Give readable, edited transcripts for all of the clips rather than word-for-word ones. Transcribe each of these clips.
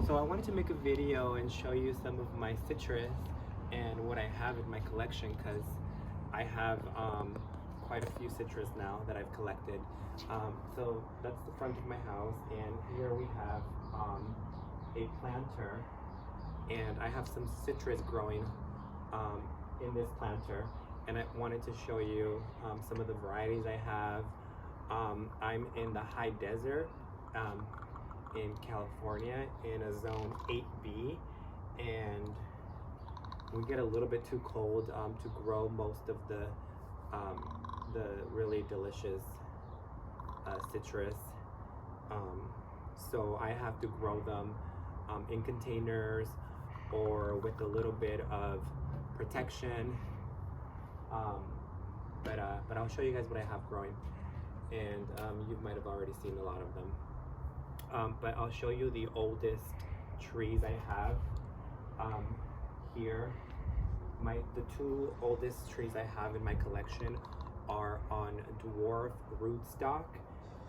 So I wanted to make a video and show you some of my citrus and what I have in my collection, because I have quite a few citrus now that I've collected. So that's the front of my house, and here we have a planter, and I have some citrus growing in this planter, and I wanted to show you some of the varieties I have. I'm in the high desert in California in a zone 8B, and we get a little bit too cold to grow most of the really delicious citrus. So I have to grow them in containers or with a little bit of protection. But I'll show you guys what I have growing, and you might have already seen a lot of them. But I'll show you the oldest trees I have here. The two oldest trees I have in my collection are on dwarf rootstock,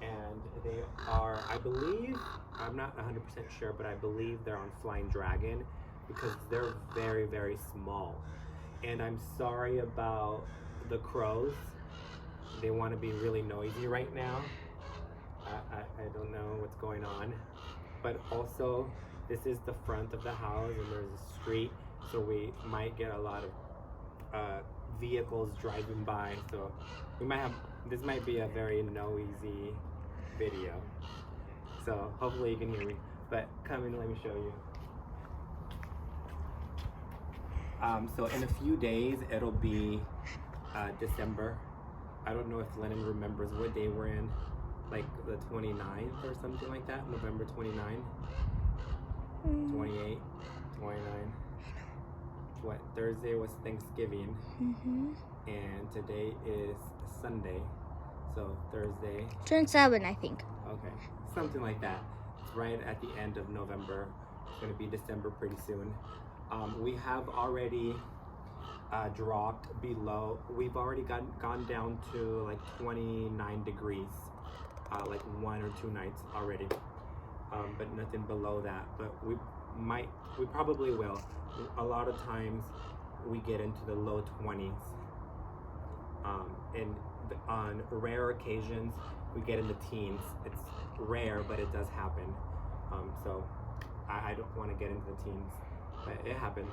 and they are, I believe, I'm not 100% sure, but I believe they're on Flying Dragon because they're very, very small. And I'm sorry about the crows. They want to be really noisy right now. I don't know what's going on, but also this is the front of the house and there's a street, so we might get a lot of vehicles driving by, so this might be a very noisy video, so hopefully you can hear me, but come in, let me show you. So in a few days it'll be December. I don't know if Lennon remembers what day we're in, like the 29th or something like that, November 29, 28, 29. What, Thursday was Thanksgiving, and today is Sunday, so Thursday. 27, I think. Okay, something like that. It's right at the end of November. It's gonna be December pretty soon. We have already dropped below. We've already gone down to like 29 degrees. Like 1 or 2 nights already, but nothing below that. But we probably will. A lot of times we get into the low 20s, and on rare occasions we get in the teens. It's rare, but it does happen. So I don't want to get into the teens, but it happens.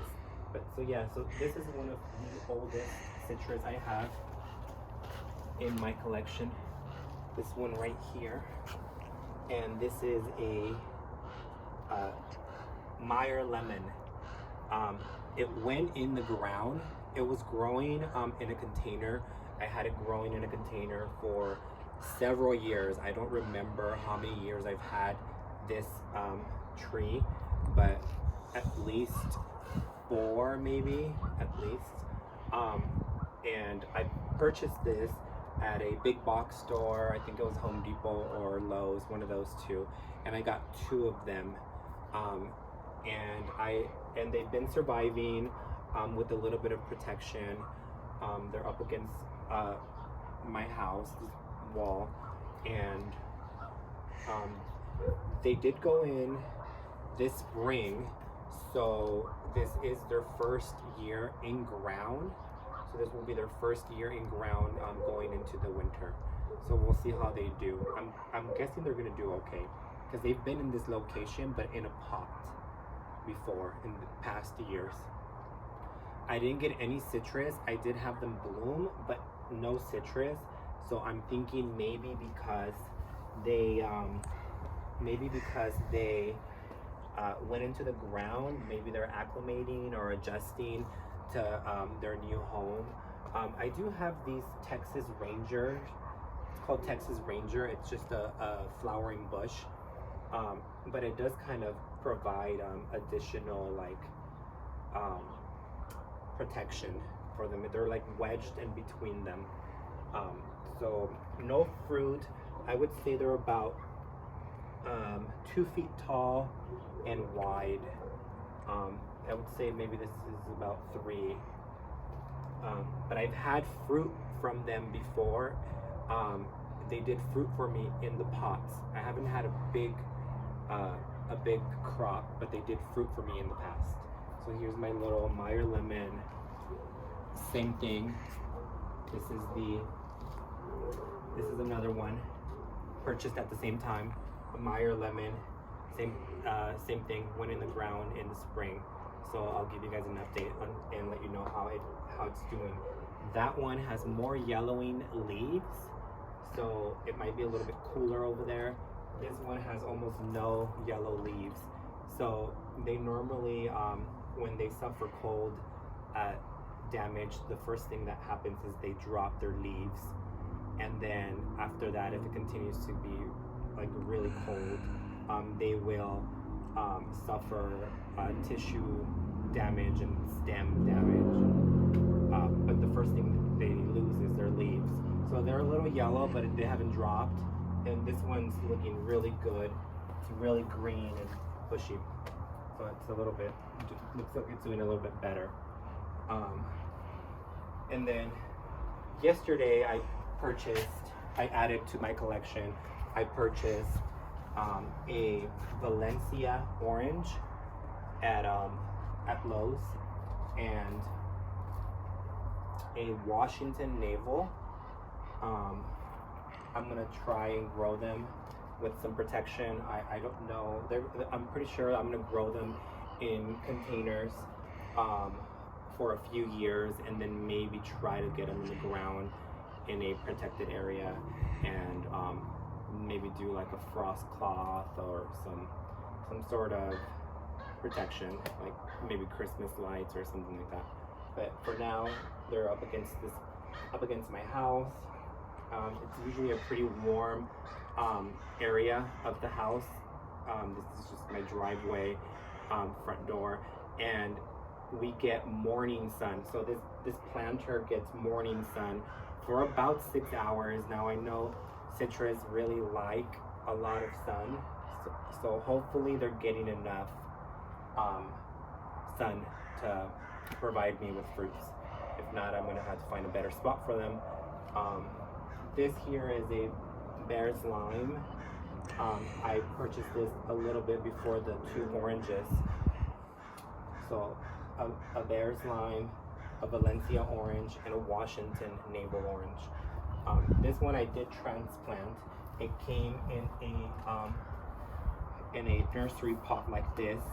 But so yeah, so this is one of the oldest citrus I have in my collection. This one right here, and this is a Meyer lemon. It went in the ground. It was growing in a container. I had it growing in a container for several years. I don't remember how many years I've had this tree, but at least 4, maybe, at least. And I purchased this at a big box store. I think it was Home Depot or Lowe's, one of those two, and I got 2 of them, and they've been surviving with a little bit of protection. They're up against my house wall, and they did go in this spring, so this is their first year in ground. So this will be their first year in ground going into the winter. So we'll see how they do. I'm guessing they're gonna do okay, because they've been in this location but in a pot before in the past years. I didn't get any citrus. I did have them bloom, but no citrus. So I'm thinking maybe because they went into the ground, maybe they're acclimating or adjusting to their new home. I do have these Texas Ranger. It's called Texas Ranger. It's just a flowering bush, but it does kind of provide additional like protection for them. They're like wedged in between them. So no fruit. I would say they're about 2 feet tall and wide. I would say maybe this is about 3. But I've had fruit from them before. They did fruit for me in the pots. I haven't had a a big crop, but they did fruit for me in the past. So here's my little Meyer lemon. Same thing. This is another one purchased at the same time. A Meyer lemon, same thing. Went in the ground in the spring. So I'll give you guys an update and let you know how it's doing. That one has more yellowing leaves, so it might be a little bit cooler over there. This one has almost no yellow leaves. So they normally, when they suffer cold damage, the first thing that happens is they drop their leaves. And then after that, if it continues to be like really cold, they will suffer tissue damage and stem damage. But the first thing they lose is their leaves. So they're a little yellow, but they haven't dropped. And this one's looking really good. It's really green and bushy. So it's a little bit, looks like it's doing a little bit better. And then yesterday I added to my collection, I purchased a Valencia orange at Lowe's, and a Washington navel. I'm gonna try and grow them with some protection. I don't know. I'm pretty sure I'm gonna grow them in containers for a few years, and then maybe try to get them in the ground in a protected area, and maybe do like a frost cloth or some sort of protection, like maybe Christmas lights or something like that. But for now, they're up against my house. It's usually a pretty warm area of the house. This is just my driveway, front door, and we get morning sun. So this planter gets morning sun for about 6 hours. Now I know citrus really like a lot of sun, so hopefully they're getting enough sun to provide me with fruits. If not, I'm gonna have to find a better spot for them. This here is a Bear's Lime. I purchased this a little bit before the two oranges. So a Bear's Lime, a Valencia orange, and a Washington navel orange. This one I did transplant. It came in a nursery pot like this,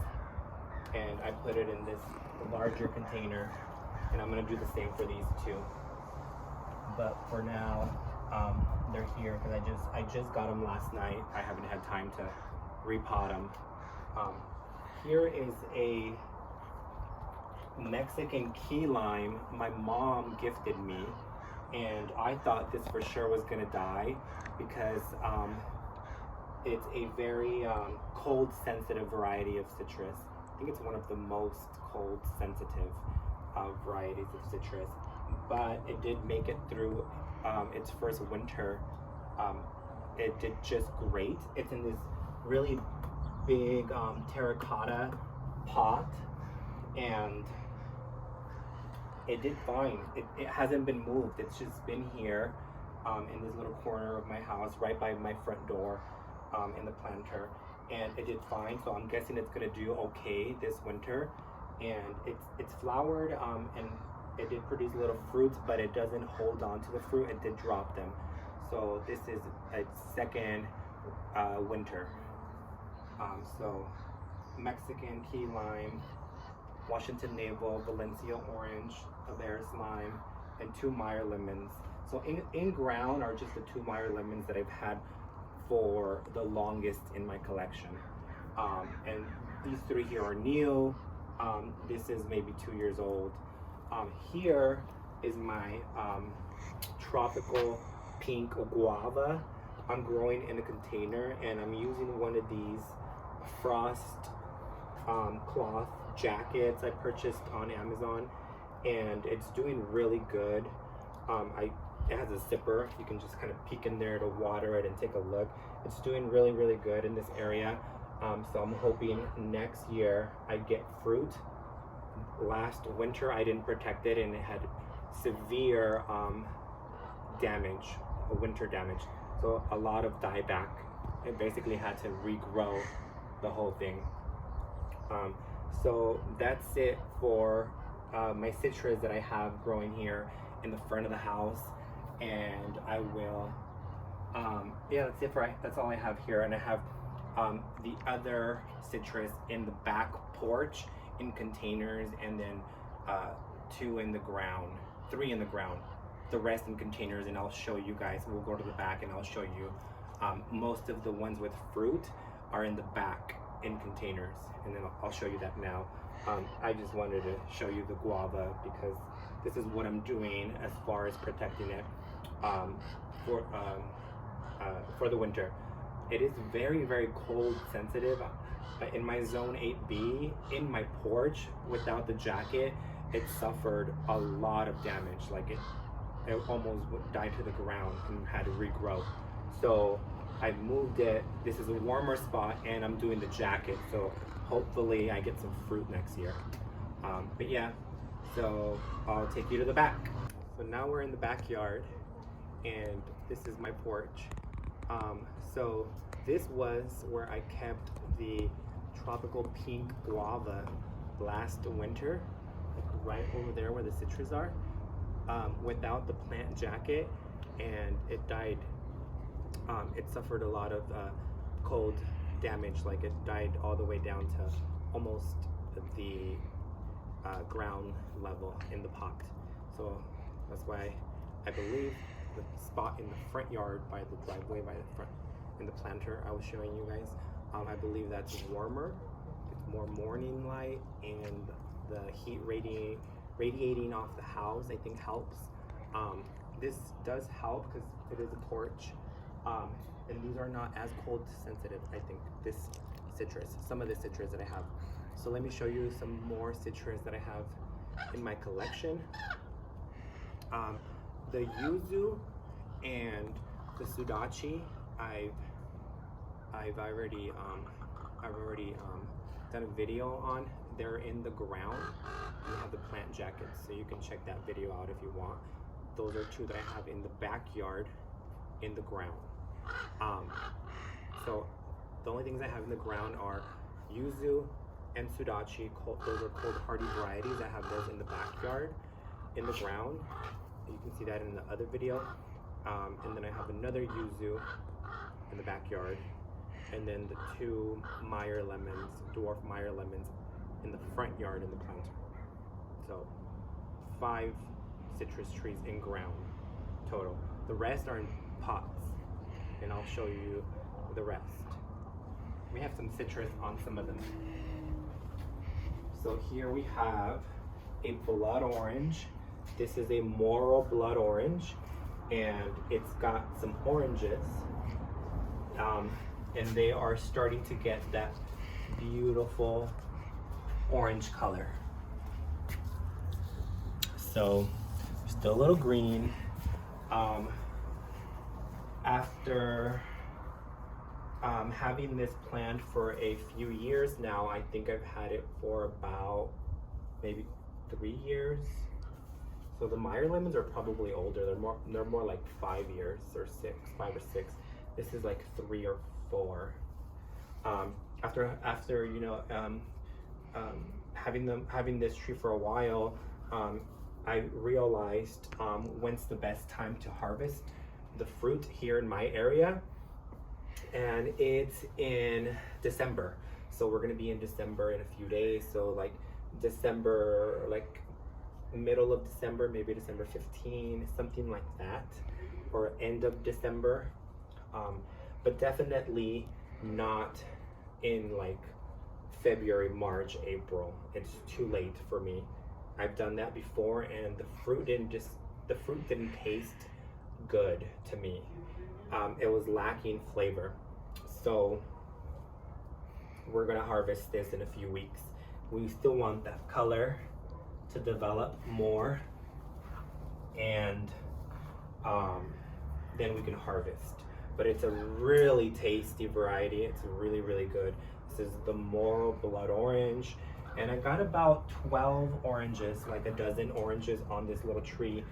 and I put it in this larger container, and I'm gonna do the same for these two. But for now, they're here because I just got them last night. I haven't had time to repot them. Here is a Mexican key lime my mom gifted me, and I thought this for sure was gonna die because it's a very cold sensitive variety of citrus. I think it's one of the most cold sensitive varieties of citrus, but it did make it through its first winter. It did just great. It's in this really big terracotta pot, and it did fine. It hasn't been moved. It's just been here in this little corner of my house, right by my front door, in the planter, and it did fine. So I'm guessing it's gonna do okay this winter. And it's flowered, and it did produce little fruits, but it doesn't hold on to the fruit. It did drop them. So this is its second winter. So Mexican key lime, Washington navel, Valencia orange, a Bear's Lime, and two Meyer lemons. So in ground are just the two Meyer lemons that I've had for the longest in my collection. And these three here are new. This is maybe 2 years old. Here is my tropical pink guava. I'm growing in a container, and I'm using one of these frost cloth jackets I purchased on Amazon, and it's doing really good. It has a zipper. You can just kind of peek in there to water it and take a look. It's doing really, really good in this area. So I'm hoping next year I get fruit. Last winter I didn't protect it, and it had severe damage, winter damage. So a lot of dieback. It basically had to regrow the whole thing. So that's it for my citrus that I have growing here in the front of the house, and I will yeah, that's all I have here. And I have the other citrus in the back porch in containers, and then 3 in the ground, the rest in containers. And I'll show you guys. We'll go to the back and I'll show you most of the ones with fruit are in the back in containers, and then I'll show you that now. I just wanted to show you the guava because this is what I'm doing as far as protecting it for the winter. It is very, very cold sensitive. In my zone 8B, in my porch, without the jacket, it suffered a lot of damage. Like it almost died to the ground and had to regrow. So I moved it. This is a warmer spot, and I'm doing the jacket. So hopefully I get some fruit next year. But yeah, so I'll take you to the back. So now we're in the backyard, and this is my porch. So this was where I kept the tropical pink guava last winter, like right over there where the citrus are, without the plant jacket, and it died. It suffered a lot of cold damage, like it died all the way down to almost the ground level in the pot. So that's why I believe the spot in the front yard by the driveway, by the front in the planter I was showing you guys, I believe that's warmer. It's more morning light, and the heat radiating off the house I think helps. This does help because it is a porch, and these are not as cold sensitive, I think, this citrus, some of the citrus that I have. So let me show you some more citrus that I have in my collection. The yuzu and the sudachi, I've already done a video on. They're in the ground. We have the plant jackets, so you can check that video out if you want. Those are 2 that I have in the backyard in the ground. So the only things I have in the ground are yuzu and sudachi. Those are cold hardy varieties. I have those in the backyard in the ground. You can see that in the other video. And then I have another yuzu in the backyard, and then the 2 Meyer lemons, dwarf Meyer lemons, in the front yard in the planter. So 5 citrus trees in ground total. The rest are in pots, and I'll show you the rest. We have some citrus on some of them. So here we have a blood orange. This is a Moro blood orange, and it's got some oranges, and they are starting to get that beautiful orange color. So still a little green. After having this plant for a few years now, I think I've had it for about maybe 3 years. So the Meyer lemons are probably older. They're more like 5 years or 5 or 6. This is like 3 or 4. After you know having this tree for a while, I realized when's the best time to harvest the fruit here in my area, and it's in December. So we're gonna be in December in a few days. So like December, like middle of December, maybe December 15, something like that, or end of December, but definitely not in like February, March, April. It's too late for me. I've done that before, and the fruit didn't taste good to me. It was lacking flavor. So we're gonna harvest this in a few weeks. We still want that color to develop more, and then we can harvest. But it's a really tasty variety. It's really, really good. This is the Moro blood orange, and I got about 12 oranges, like a dozen oranges on this little tree.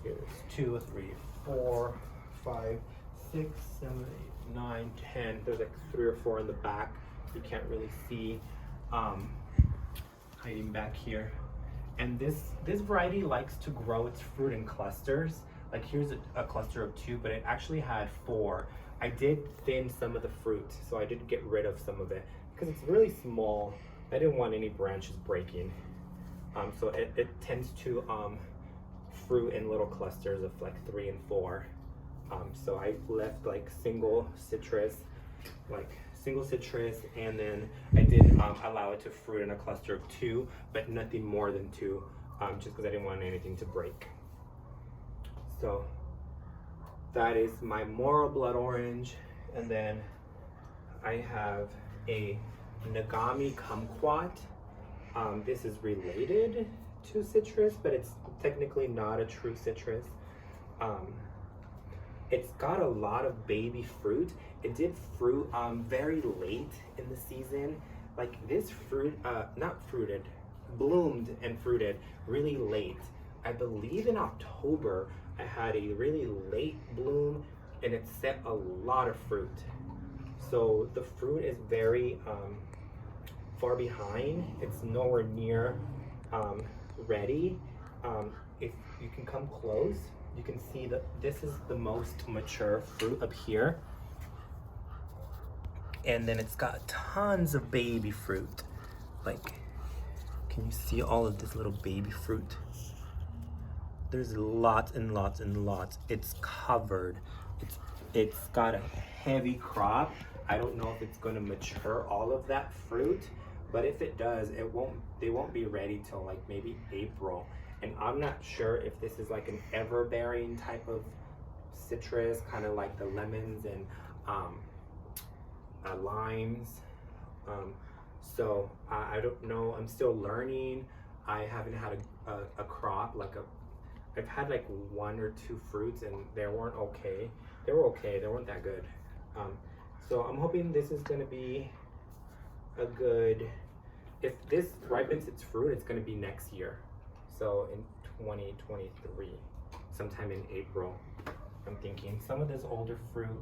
Here's 2, 3, 4, 5, 6, 7, 9, 10. There's like 3 or 4 in the back. You can't really see hiding back here. And this variety likes to grow its fruit in clusters. Like here's a cluster of 2, but it actually had 4. I did thin some of the fruit, so I did get rid of some of it because it's really small. I didn't want any branches breaking. So it tends to fruit in little clusters of like 3 and 4. So I left like single citrus, and then I did allow it to fruit in a cluster of 2, but nothing more than 2, just because I didn't want anything to break. So that is my Moro blood orange, and then I have a Nagami Kumquat. This is related to citrus, but it's technically not a true citrus. It's got a lot of baby fruit. It did fruit very late in the season. Like this fruit, bloomed and fruited really late. I believe in October, I had a really late bloom and it set a lot of fruit. So the fruit is very far behind. It's nowhere near ready. If you can come close, you can see that this is the most mature fruit up here. And then it's got tons of baby fruit. Like, can you see all of this little baby fruit? There's lots and lots and lots. It's covered. It's got a heavy crop. I don't know if it's gonna mature all of that fruit, but if it does, they won't be ready till like maybe April. And I'm not sure if this is like an ever-bearing type of citrus, kind of like the lemons and limes. So I don't know. I'm still learning. I haven't had a crop like I've had like 1 or 2 fruits and they weren't okay. They were okay. They weren't that good. So I'm hoping this is going to be a good. If this ripens its fruit, it's going to be next year. So in 2023, sometime in April, I'm thinking. Some of this older fruit,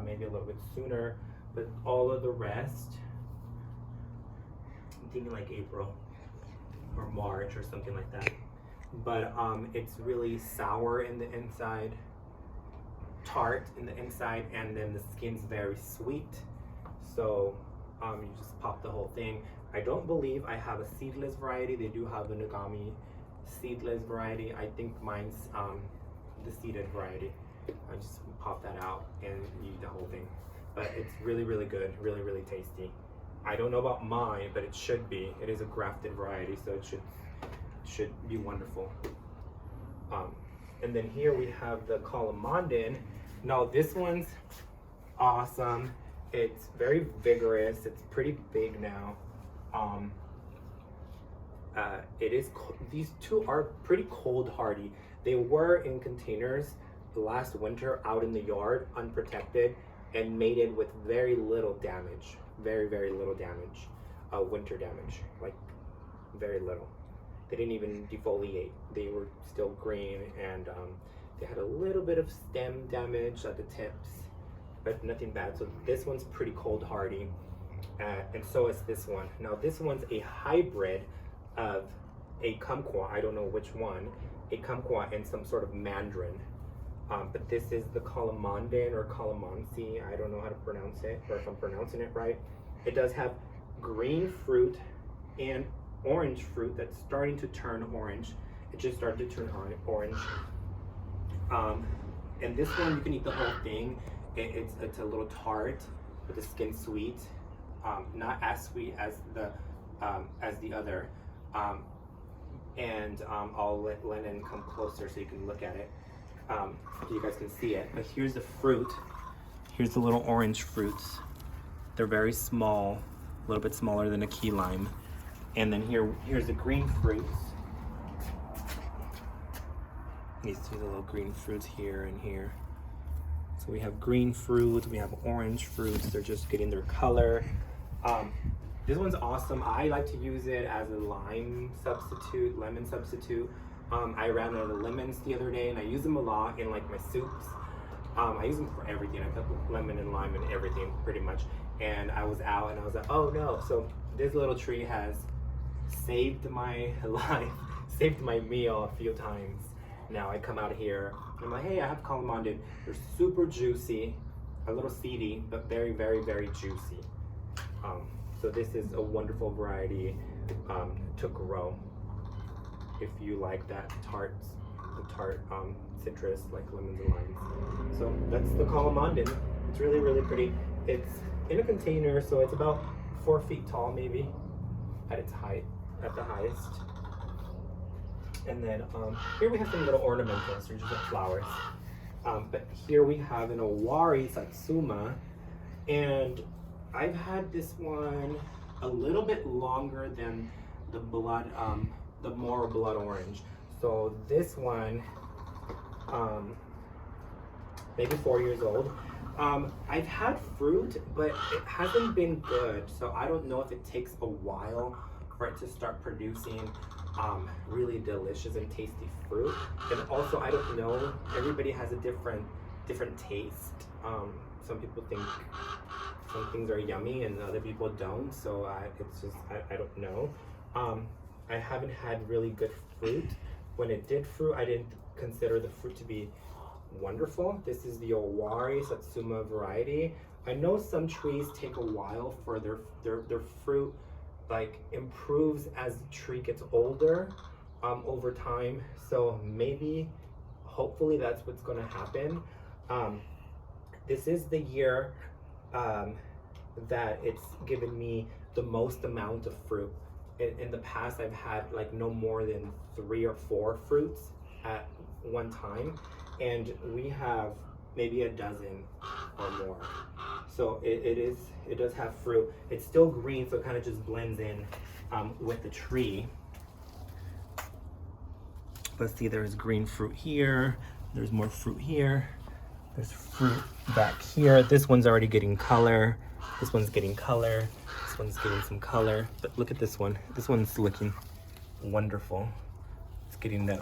maybe a little bit sooner, but all of the rest, I'm thinking like April or March or something like that. But it's really sour in the inside, tart in the inside, and then the skin's very sweet. So you just pop the whole thing. I don't believe I have a seedless variety. They do have the Nagami seedless variety. I think mine's the seeded variety. I just pop that out and eat the whole thing. But it's really, really good, really, really tasty. I don't know about mine, but it should be. It is a grafted variety, so it should be wonderful. And then here we have the Colomandan. Now this one's awesome. It's very vigorous. It's pretty big now. These two are pretty cold hardy. They were in containers last winter out in the yard, unprotected, and mated with very little damage. Very, very little damage. Winter damage, like very little. They didn't even defoliate. They were still green, and they had a little bit of stem damage at the tips, but nothing bad. So this one's pretty cold hardy, and so is this one. Now this one's a hybrid of a kumquat, I don't know which one, a kumquat and some sort of mandarin. But this is the Colomandan or Calamansi, I don't know how to pronounce it, or if I'm pronouncing it right. It does have green fruit and orange fruit that's starting to turn orange. It just started to turn orange. And this one, you can eat the whole thing. It's a little tart, but the skin's sweet. Not as sweet as the other. I'll let Lennon come closer so you can look at it. So you guys can see it. But here's the fruit. Here's the little orange fruits. They're very small, a little bit smaller than a key lime. And then here's the green fruits. You see the little green fruits here and here. So we have green fruits, we have orange fruits. They're just getting their color. This one's awesome. I like to use it as a lime substitute, lemon substitute. I ran out of lemons the other day and I use them a lot in like my soups. I use them for everything. I put lemon and lime in everything pretty much. And I was out and I was like, oh no. So this little tree has saved my life, saved my meal a few times. Now I come out here and I'm like, hey, I have calamondin. They're super juicy, a little seedy, but very, very, very juicy. So this is a wonderful variety to grow if you like that tart citrus like lemons and limes. So that's the calamondin. It's really, really pretty. It's in a container, so it's about 4 feet tall maybe at its height, at the highest. And then here we have some little ornamentals, they're just like flowers. But here we have an Owari Satsuma, and I've had this one a little bit longer than the Moro Blood Orange. So this one, maybe 4 years old. I've had fruit, but it hasn't been good. So I don't know if it takes a while for it to start producing really delicious and tasty fruit. And also, I don't know, everybody has a different taste. Some people think some things are yummy and other people don't, so I don't know. I haven't had really good fruit. When it did fruit, I didn't consider the fruit to be wonderful. This is the Owari Satsuma variety. I know some trees take a while for their fruit like improves as the tree gets older over time. So maybe, hopefully that's what's gonna happen. This is the year that it's given me the most amount of fruit. In the past, I've had like no more than 3 or 4 fruits at one time, and we have maybe a dozen or more. So it does have fruit. It's still green, so it kind of just blends in with the tree. Let's see, there's green fruit here. There's more fruit here. There's fruit back here. This one's already getting color. This one's getting color. This one's getting some color. But look at this one. This one's looking wonderful. It's getting that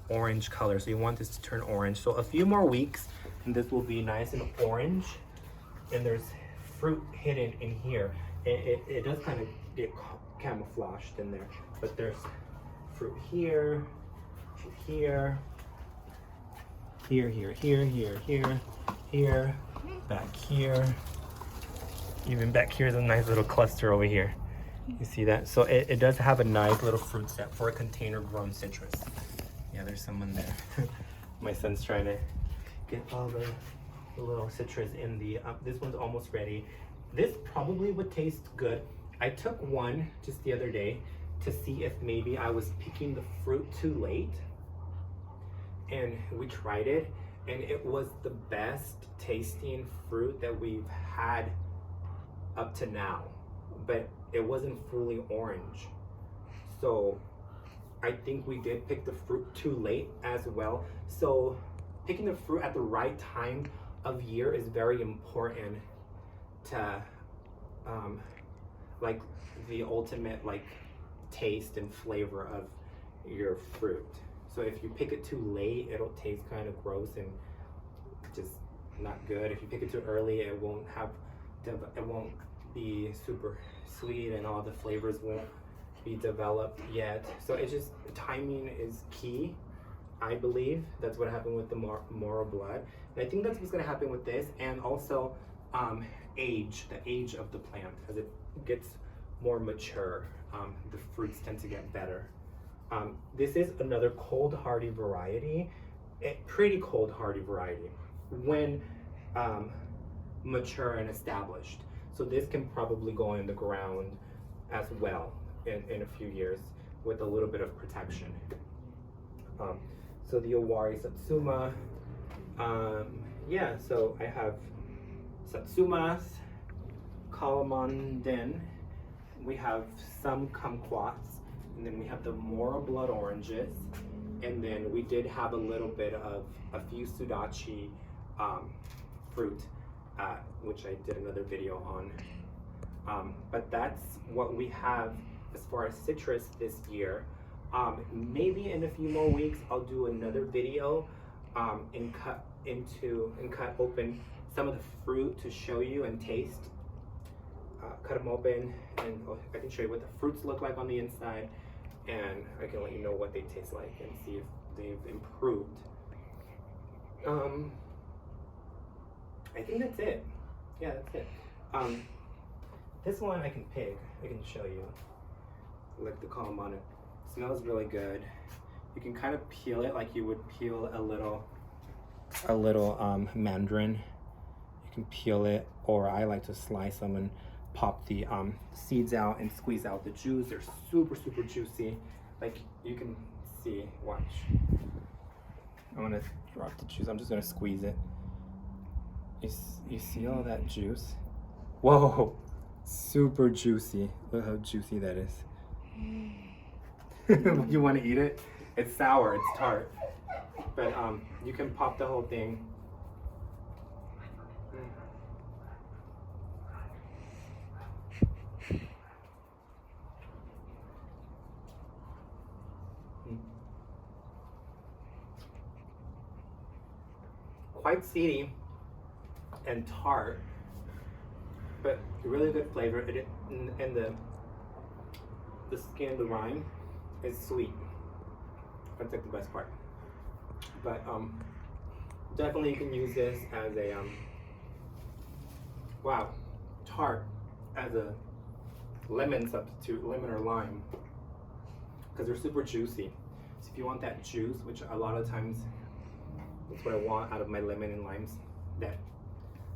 orange color. So you want this to turn orange. So a few more weeks and this will be nice and orange. And there's fruit hidden in here. It does kind of get camouflaged in there. But there's fruit here, here, here, here, here, here, here, here, back here. Even back here is a nice little cluster over here. You see that? So it does have a nice little fruit set for a container grown citrus. Yeah, there's someone there. My son's trying to get all the little citrus in the, this one's almost ready. This probably would taste good. I took one just the other day to see if maybe I was picking the fruit too late. And we tried it, and it was the best tasting fruit that we've had up to now, but it wasn't fully orange. So I think we did pick the fruit too late as well. So picking the fruit at the right time of year is very important to like the ultimate like taste and flavor of your fruit. So if you pick it too late, it'll taste kind of gross and just not good. If you pick it too early, it won't be super sweet and all the flavors won't be developed yet. So it's just, timing is key, I believe. That's what happened with the Moro Blood. And I think that's what's gonna happen with this, and also age, the age of the plant. As it gets more mature, the fruits tend to get better. This is another cold hardy variety, a pretty cold hardy variety when mature and established. So this can probably go in the ground as well in a few years with a little bit of protection. So the Owari Satsuma, yeah, so I have Satsumas, calamondin, we have some kumquats, and then we have the Moro Blood Oranges, and then we did have a little bit of a few Sudachi fruit, which I did another video on. But that's what we have as far as citrus this year. Maybe in a few more weeks I'll do another video and cut into and cut open some of the fruit to show you and taste. Cut them open, and I can show you what the fruits look like on the inside, and I can let you know what they taste like and see if they've improved. I think that's it. Yeah, that's it. This one I can pick. I can show you. Like the column on it. Smells really good. You can kind of peel it like you would peel a little mandarin. You can peel it, or I like to slice them and pop the seeds out and squeeze out the juice. They're super juicy. Like you can see. Watch. I'm gonna drop the juice. I'm just gonna squeeze it. You see all that juice? Whoa, super juicy. Look how juicy that is. You want to eat it? It's sour, it's tart. But you can pop the whole thing. Quite seedy and tart, but really good flavor. And the skin, the rind, is sweet. That's like the best part. But definitely you can use this as a tart as a lemon substitute, lemon or lime, because they're super juicy. So if you want that juice, which a lot of times that's what I want out of my lemon and limes, that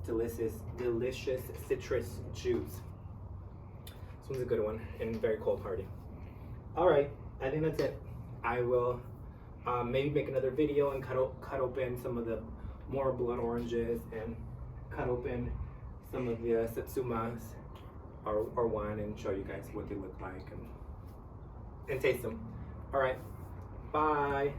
delicious citrus juice. This one's a good one and very cold hardy. All right, I think that's it. I will maybe make another video and cut open some of the more blood oranges and cut open some of the satsumas or one and show you guys what they look like and taste them. All right, bye.